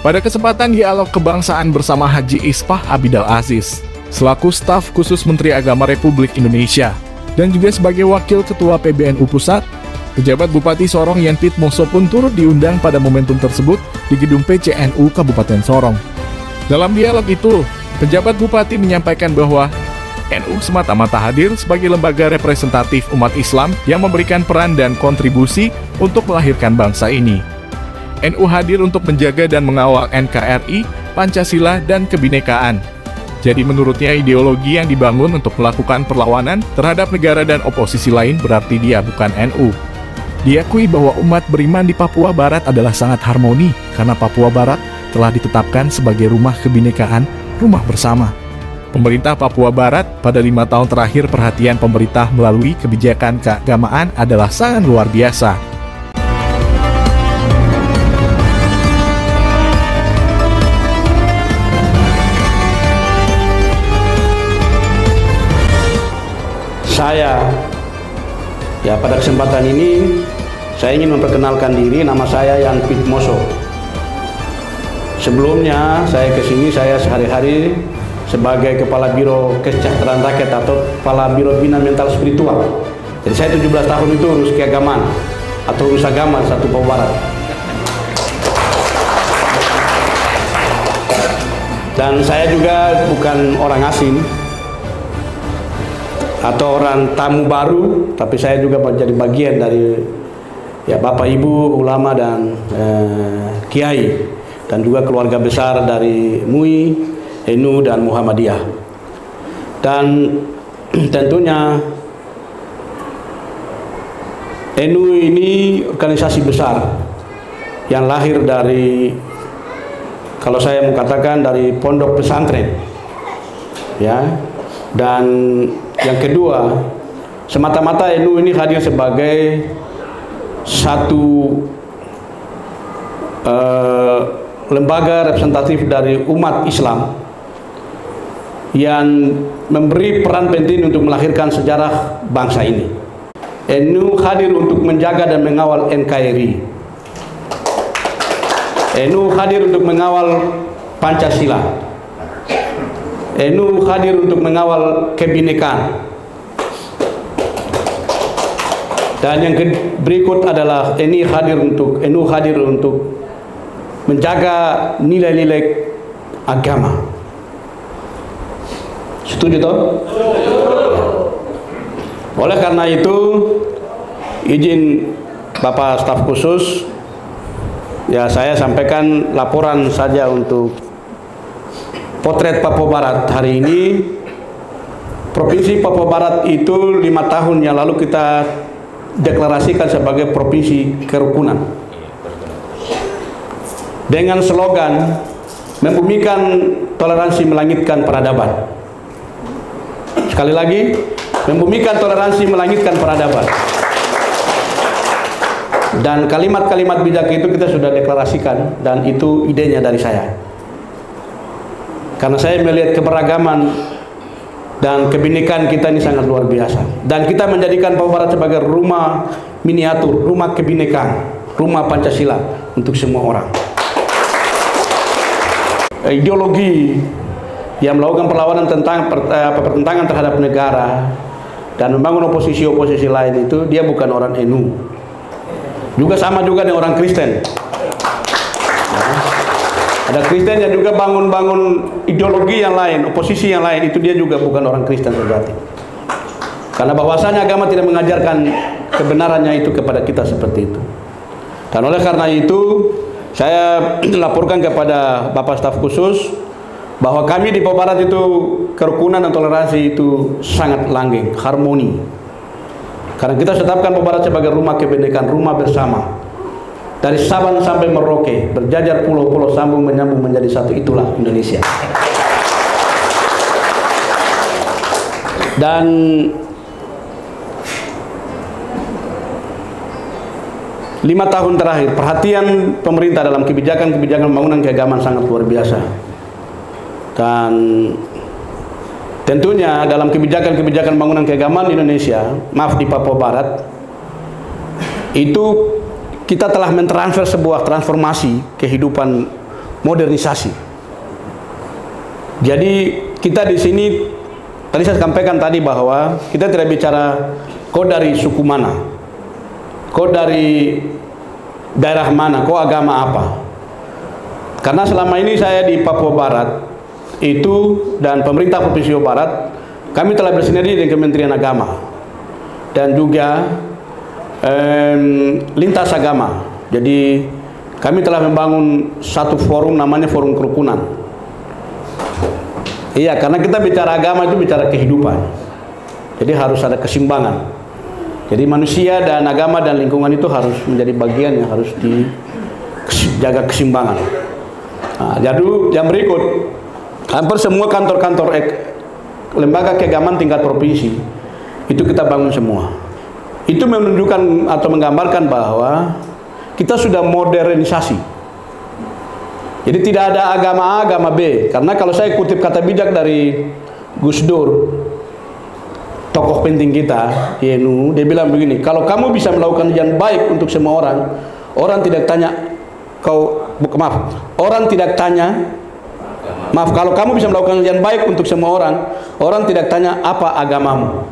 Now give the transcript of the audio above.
Pada kesempatan dialog kebangsaan bersama Haji Isfah Abidal Aziz, selaku staf khusus Menteri Agama Republik Indonesia, dan juga sebagai Wakil Ketua PBNU Pusat, pejabat Bupati Sorong Yen Pitmoso pun turut diundang pada momentum tersebut di gedung PCNU Kabupaten Sorong. Dalam dialog itu, pejabat Bupati menyampaikan bahwa NU semata-mata hadir sebagai lembaga representatif umat Islam yang memberikan peran dan kontribusi untuk melahirkan bangsa ini. NU hadir untuk menjaga dan mengawal NKRI, Pancasila, dan kebinekaan. Jadi menurutnya ideologi yang dibangun untuk melakukan perlawanan terhadap negara dan oposisi lain berarti dia bukan NU. Diakui bahwa umat beriman di Papua Barat adalah sangat harmoni karena Papua Barat telah ditetapkan sebagai rumah kebinekaan, rumah bersama. Pemerintah Papua Barat pada 5 tahun terakhir perhatian pemerintah melalui kebijakan keagamaan adalah sangat luar biasa. Pada kesempatan ini saya ingin memperkenalkan diri. Nama saya Yen Pitmoso. Sebelumnya saya kesini, saya sehari-hari sebagai Kepala Biro Kesejahteraan Rakyat atau Kepala Biro Bina Mental Spiritual. Jadi saya 17 tahun itu urus keagamaan atau urus agama satu Papua Barat. Dan saya juga bukan orang asing atau orang tamu baru, tapi saya juga menjadi bagian dari Bapak Ibu ulama dan kiai, dan juga keluarga besar dari MUI, NU dan Muhammadiyah. Dan tentunya NU ini organisasi besar yang lahir dari, kalau saya mau katakan, dari pondok pesantren, dan yang kedua, semata-mata NU ini hadir sebagai satu lembaga representatif dari umat Islam yang memberi peran penting untuk melahirkan sejarah bangsa ini. NU hadir untuk menjaga dan mengawal NKRI. NU hadir untuk mengawal Pancasila. NU hadir untuk mengawal kebinekaan. Dan yang berikut adalah NU hadir untuk menjaga nilai-nilai agama. Setuju toh? Oleh karena itu, izin Bapak staf khusus, saya sampaikan laporan saja untuk potret Papua Barat hari ini. Provinsi Papua Barat itu 5 tahun yang lalu kita deklarasikan sebagai provinsi kerukunan dengan slogan membumikan toleransi, melangitkan peradaban. Sekali lagi, membumikan toleransi, melangitkan peradaban. Dan kalimat-kalimat bijak itu kita sudah deklarasikan, dan itu idenya dari saya. Karena saya melihat keberagaman dan kebinekaan kita ini sangat luar biasa. Dan kita menjadikan Papua Barat sebagai rumah miniatur, rumah kebinekaan, rumah Pancasila untuk semua orang. Ideologi yang melakukan perlawanan tentang pertentangan terhadap negara dan membangun oposisi-oposisi lain itu, dia bukan orang NU. Juga sama juga dengan orang Kristen. Ada Kristen yang juga bangun-bangun ideologi yang lain, oposisi yang lain, itu dia juga bukan orang Kristen sejati. Karena bahwasanya agama tidak mengajarkan kebenarannya itu kepada kita seperti itu. Dan oleh karena itu, saya laporkan kepada Bapak staf khusus bahwa kami di Papua Barat itu kerukunan dan toleransi itu sangat langgeng, harmoni. Karena kita tetapkan Papua Barat sebagai rumah kebinekaan, rumah bersama. Dari Sabang sampai Merauke, berjajar pulau-pulau sambung menyambung menjadi satu, itulah Indonesia. Dan lima tahun terakhir, perhatian pemerintah dalam kebijakan-kebijakan pembangunan keagamaan sangat luar biasa. Dan tentunya dalam kebijakan-kebijakan pembangunan keagamaan di Indonesia, maaf di Papua Barat, itu kita telah mentransfer sebuah transformasi kehidupan modernisasi. Jadi kita di sini tadi saya sampaikan tadi bahwa kita tidak bicara kau dari suku mana, kau dari daerah mana, kau agama apa. Karena selama ini saya di Papua Barat itu dan pemerintah Provinsi Papua Barat, kami telah bersinergi dengan Kementerian Agama dan juga lintas agama. Jadi kami telah membangun satu forum namanya Forum Kerukunan. Iya, karena kita bicara agama itu bicara kehidupan. Jadi harus ada keseimbangan. Jadi manusia dan agama dan lingkungan itu harus menjadi bagian yang harus dijaga keseimbangan. Nah, jadi yang berikut, hampir semua kantor-kantor lembaga keagamaan tingkat provinsi itu kita bangun semua. Itu menunjukkan atau menggambarkan bahwa kita sudah modernisasi. Jadi tidak ada agama A, agama B. Karena kalau saya kutip kata bijak dari Gus Dur, tokoh penting kita, YNU, dia bilang begini, kalau kamu bisa melakukan yang baik untuk semua orang, orang tidak tanya kalau kamu bisa melakukan yang baik untuk semua orang, orang tidak tanya apa agamamu.